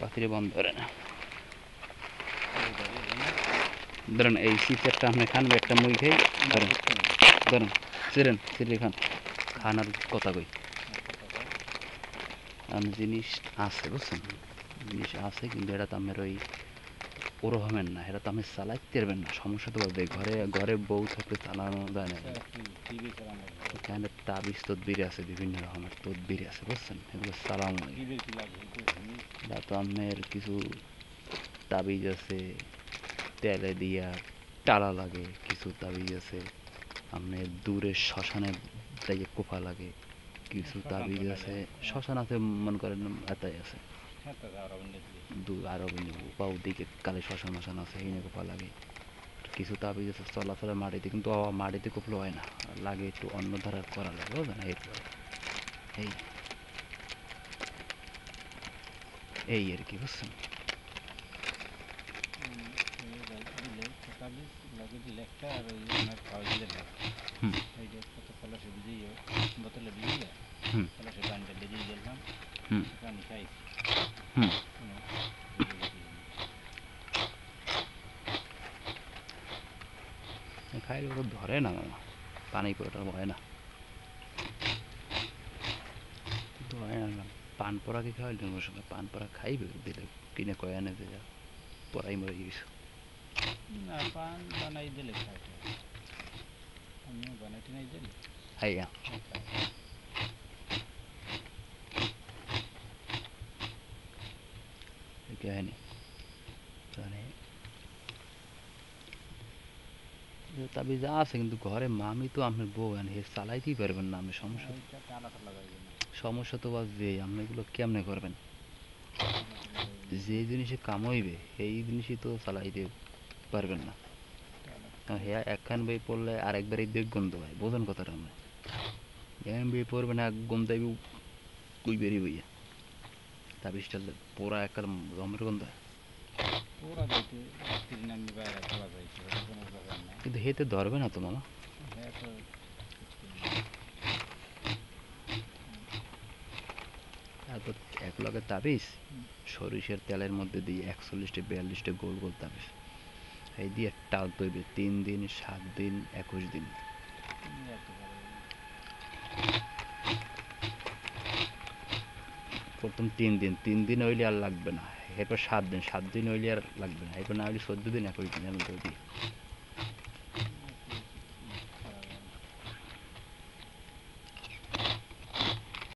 পাতিরে বন্ধ ধরে না ধরেন এই চিপসটা আপনি খান একটা মুই খাই ধরেন ধরেন চিরেন চিরে খান খানার কথা কই জিনিস আছে বুঝছেন জিনিস আছে কিন্তু এটা তো আমার ওই ওরকমের না এটা তো আমি চালাইতে পারবেন না সমস্যা তো বলতে ঘরে ঘরে বউ থাকলে চালানো যায় না এখানে তাবিজ তদবির আছে বিভিন্ন রকমের তদবির আছে বুঝছেন এগুলো চালানো এটা তো আমার কিছু তাবিজ আছে তেলে দিয়া টালা লাগে কিছু তাবিজ আছে আপনার দূরে শ্মশানে থেকে কোপা লাগে কিছু তাবিজ আছে শ্মশান আছে মনে করেন এটাই আছে আরো পাও দিকে কালে শ্মশান মশান আছে এই কোপা লাগে কিছু তাবিজ আছে চলাচলে মাটিতে কিন্তু মাটিতে কোপলে হয় না লাগে একটু অন্য ধারার করা লাগে বুঝলেন এই এই আর কি বুঝছেন খাইলে ওরা ধরে না মামা পানি পুরোটা ভয় না ধরে না পান পড়া কি খাওয়াইলেন ওর সঙ্গে পান পড়া খাইবে দিলে কিনে কয়ে এনে দিলে পড়াই মরে গেছে না পান বানাই দিলে খাইতে আমিও বানাইতে নাই দিলে হাইয়া কাহিনী মানে তাবিজ আছে কিন্তু ঘরে মামি তো আপনার বউ হে চালাইতেই পারবেন না আপনি সমস্যা তো বাস যে আপনি এগুলো কেমনে করবেন যে জিনিসে কামাইবে সেই জিনিসই তো চালাইতে পারবেন না হ্যাঁ একখান বই পড়লে আর একবারই দেখ গন্ধ হয় বোঝেন কথাটা আমরা এখন বই পড়বেন এক গন্ধ কুই বেরি বইয়া তাবিজটা পোড়া একটা জমের গন্ধ হয় কিন্তু হেতে ধরবে না তো মামা তারপর এক লগে তাবিজ সরিষার তেলের মধ্যে দিয়ে 41টা 42টা গোল গোল তাবিজ এই দিয়ে টাল তৈবে 3 দিন 7 দিন 21 দিন প্রথম 3 দিন হইলে আর লাগবে না এরপর 7 দিন হইলে আর লাগবে না এরপর না হইলে 14 দিন 21 দিন এর মধ্যে দিয়ে